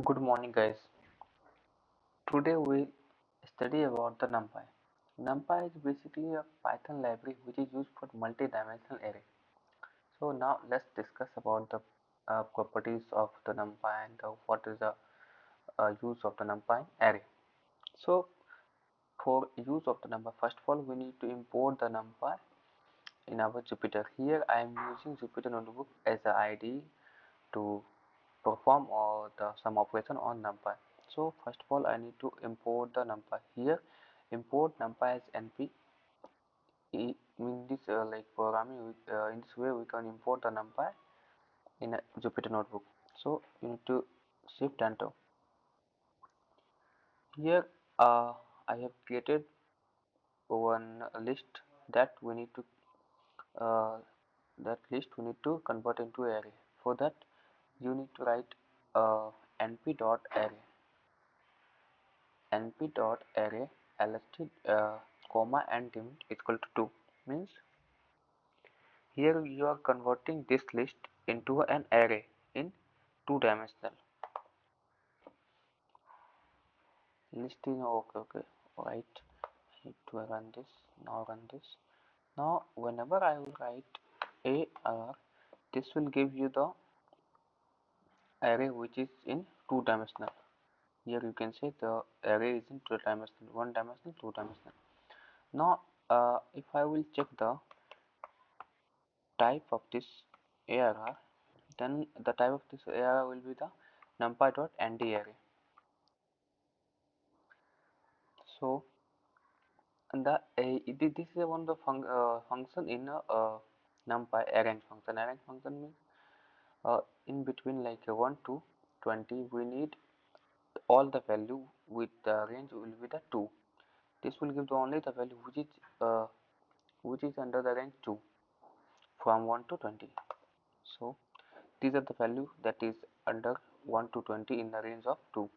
Good morning, guys. Today we'll study about the NumPy. NumPy is basically a Python library which is used for multi-dimensional array. So now let's discuss about the properties of the NumPy and what is the use of the NumPy array. So for use of the NumPy, first of all we need to import the NumPy in our Jupyter. Here I am using Jupyter Notebook as the IDE to perform or some operation on NumPy. So first of all I need to import the NumPy. Here import NumPy as NP. In this like programming in this way we can import the NumPy in a Jupyter Notebook. So you need to shift enter. Here I have created one list that we need to convert into array. For that you need to write np.array np.array lst comma and limit equal to 2 means here you are converting this list into an array in two-dimensional list in okay right. I need to run this. Run this. Now whenever I will write AR, this will give you the array which is in two-dimensional. Here you can say the array is in two-dimensional, one-dimensional, two-dimensional. Now if I will check the type of this ARR, then the type of this ARR will be the numpy.nd array. So and this is one of the function in numpy arrange function. Arrange function means in between like 1 to 20 we need all the value with the range will be the 2. This will give only the value which is under the range 2 from 1 to 20. So these are the value that is under 1 to 20 in the range of 2.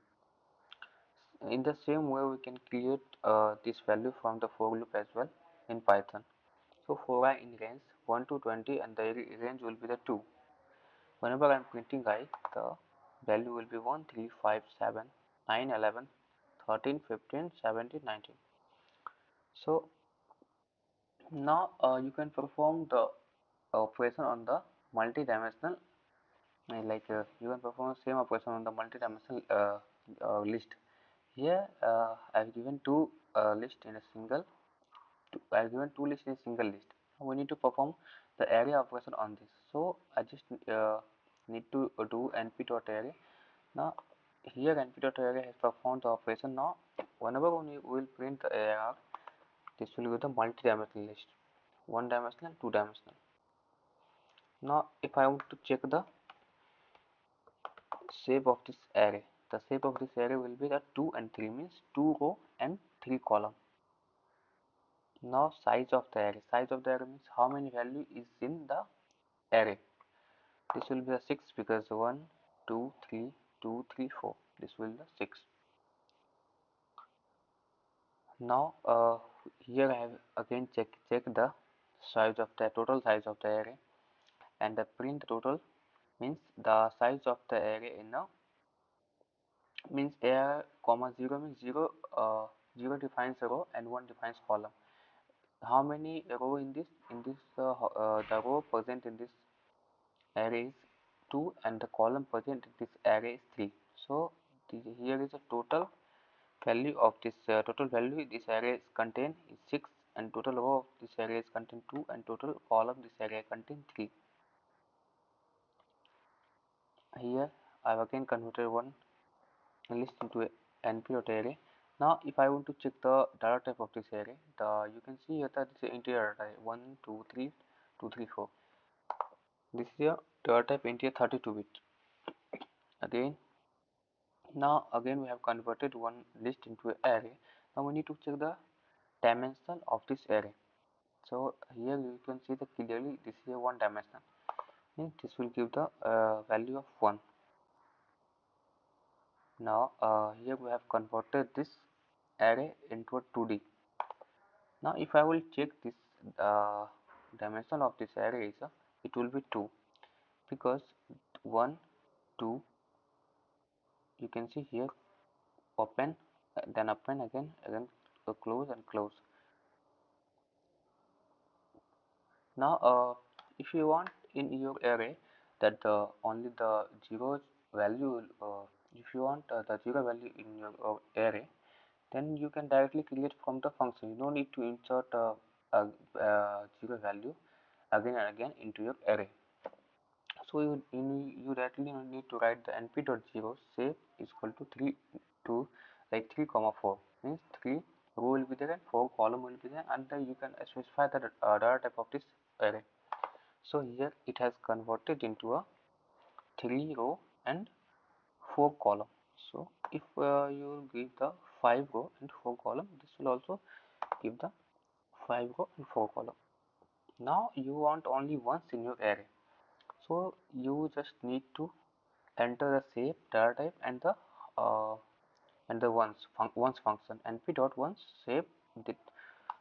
In the same way we can create this value from the for loop as well in Python. So for I in range 1 to 20 and the range will be the 2. Whenever I am printing I, the value will be 1, 3, 5, 7, 9, 11, 13, 15, 17, 19. So now you can perform the operation on the multi-dimensional you can perform the same operation on the multi-dimensional list. Here I have given two lists in a single. I have given two lists in a single list. We need to perform the array operation on this. So I just need to do np.array. Now here np.array has performed the operation. Now whenever we will print the AR, this will be the multi-dimensional list, one dimensional, two dimensional. Now if I want to check the shape of this array, the shape of this array will be the 2 and 3 means 2 row and 3 column. Now size of the array. Size of the array means how many value is in the array. This will be the 6 because 1, 2, 3, 2, 3, 4. This will be the 6. Now here I have again check the size of the total size of the array, and the print total means the size of the array in a means a comma 0 means 0 defines a row and 1 defines column. How many row in this the row present in this array is 2 and the column present in this array is 3. So here is the total value of this total value this array is contain is 6 and total row of this array is contain 2 and total column this array contain 3. Here I have again converted one list into np.array. Now if I want to check the data type of this array, you can see here that this is integer data 1, 2, 3, 2, 3, 4. This is your data type integer 32 bit. Again now again we have converted one list into an array. Now we need to check the dimension of this array. So here you can see that clearly this is a one dimensional, means this will give the value of 1. Now here we have converted this array into a 2D. Now if I will check this dimension of this array is it will be 2 because 1, 2 you can see here open, then open again, close and close. Now if you want in your array that only the zeros value, if you want the zero value in your array, then you can directly create from the function. You don't need to insert a zero value again and again into your array. So you directly need to write the np.0 shape is equal to 3 to like 3 comma 4, means 3 row will be there and 4 column will be there, and then you can specify the data type of this array. So here it has converted into a 3 row and 4 column. So if you give the 5 row and 4 column, this will also give the 5 row and 4 column. Now you want only once in your array, so you just need to enter the shape, data type, and the once function np.once shape.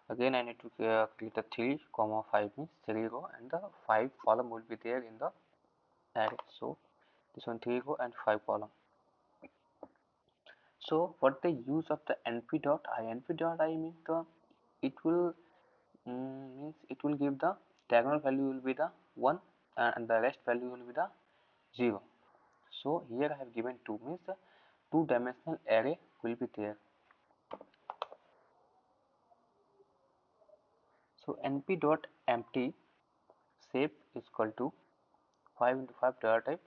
Again I need to create the 3 comma 5, means 3 row and the 5 column will be there in the array. So this one 3 row and 5 column. So what the use of the np.i? Np.i means it will means it will give the diagonal value will be the 1 and the rest value will be the 0. So here I have given 2, means the 2-dimensional array will be there. So np.empty shape is equal to 5 into 5 data type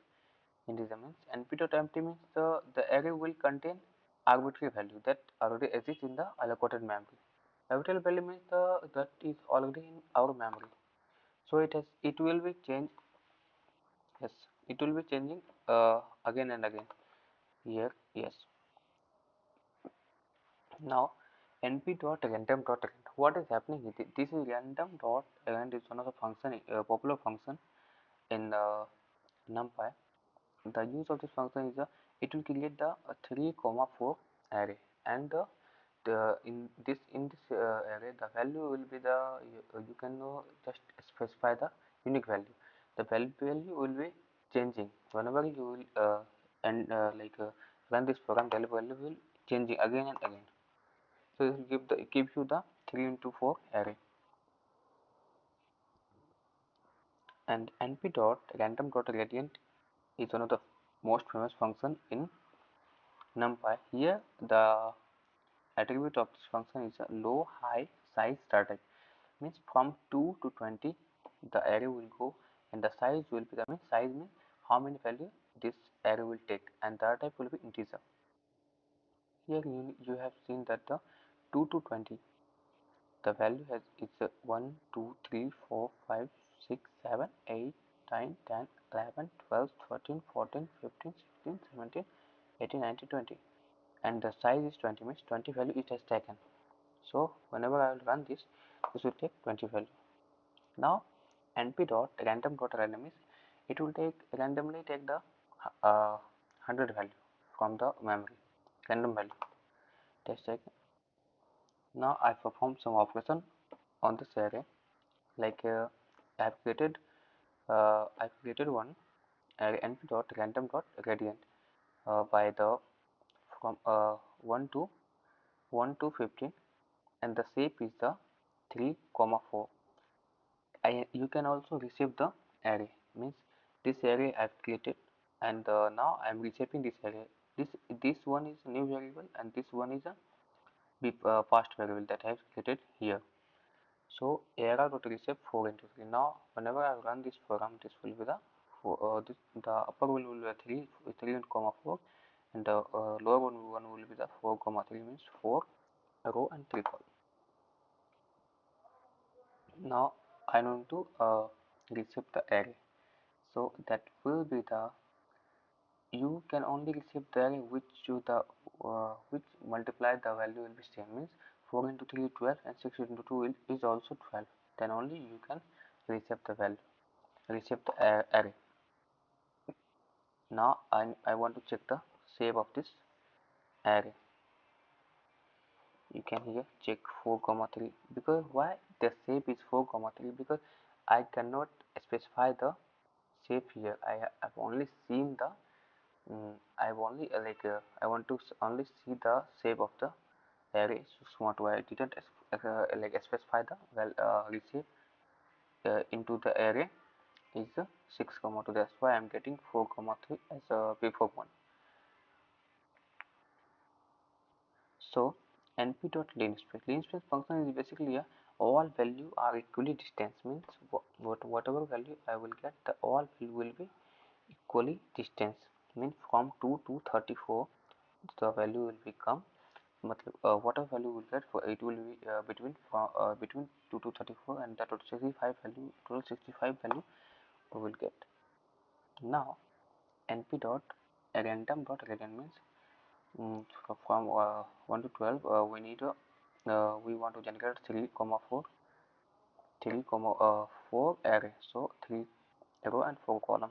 integer, means np.empty means the array will contain arbitrary value that already exists in the allocated memory. Arbitrary value means that is already in our memory. So it will be changed. Yes, it will be changing again and again here. Yes. Now np.random.rand, what is happening here? This is random.rand is one of the function, popular function in NumPy. The use of this function is it will create the 3 comma 4 array, and in this array the value will be the you can just specify the unique value. The value will be changing whenever you will run this program. The value will changing again and again. So this will gives you the 3 into 4 array. And np.random.gradient is one of the most famous function in NumPy. Here the attribute of this function is a low high size data type, means from 2 to 20 the array will go, and the size will be the means size means how many value this array will take, and data type will be integer. Here you have seen that the 2 to 20 the value has is 1 2 3 4 5 6 7 8 9 10 11 12 13 14 15 16 17 18 19 20, and the size is 20, means 20 value it has taken. So whenever I will run this will take 20 value. Now np.random.random is it will randomly take the 100 value from the memory, random value. Test check. Now I perform some operation on this array, like I created one array np.random.gradient by the from 1 to 15, and the shape is the 3 comma 4. You can also receive the array, means this array I've created, and now I'm reshaping this array. This one is a new variable, and this one is a past variable that I've created here. So array.reshape 4 into 3. Now whenever I run this program, this will be the the upper one will be 3 comma 4, and the lower one will be the 4 comma 3, means 4 row and 3 column. Now I want to reshape the array, so that will be the you can only reshape the array which multiply the value will be same, means 4 into 3 is 12 and 6 into 2 is also 12. Then only you can reshape the value, reshape the array. Now I want to check the shape of this array. You can here check 4 comma 3, because why the shape is 4 comma 3, because I cannot specify the shape here. I have only seen the I only I want to only see the shape of the array. So what I didn't specify the receive into the array is 6 comma 2. That's why I'm getting 4 comma 3 as a before one. So np.linspace function is basically a all value are equally distance, means whatever value I will get, the all value will be equally distance, means from 2 to 34 the value will become whatever value will get for it will be between 2 to 34, and that total 65 value, total 65 value we will get. Now np dot random dot random means from 1 to 12 we want to generate 3 comma 4 4 array, so 3 row and 4 column.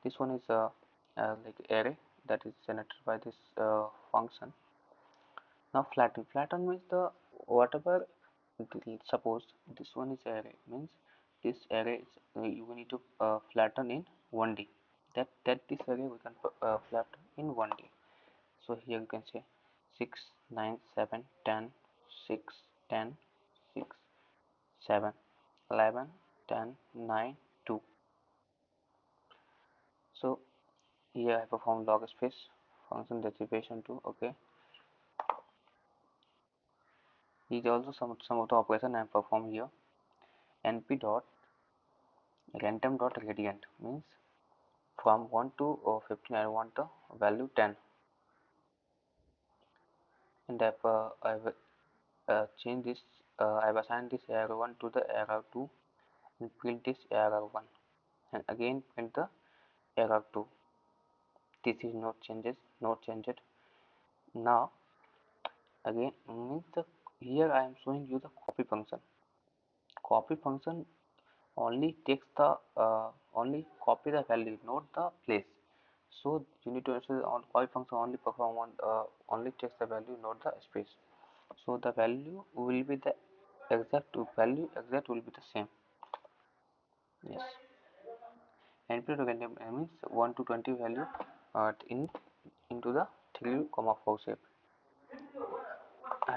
This one is like array that is generated by this function. Now flatten means the whatever, suppose this one is array, means this array is we need to flatten in 1D, that this array we can flatten in 1D. So here you can say 6 9 7 10 6 10 6 7 11 10 9 2. So here I perform log space function derivation to, okay. These also some of the operation I perform here. np dot random dot gradient means from 1 to 15 I want the value 10, and I will change this, I've assigned this error 1 to the error 2 and print this error 1 and again print the error 2. This is not changed. Now again means the here I am showing you the copy function. Copy function only takes the only copy the value, not the place. So you need to ensure on copy function only perform on only takes the value, not the space. So the value will be the exact value, exact will be the same. Yes. np to random means 1 to 20 value into the 3 comma 4 shape. I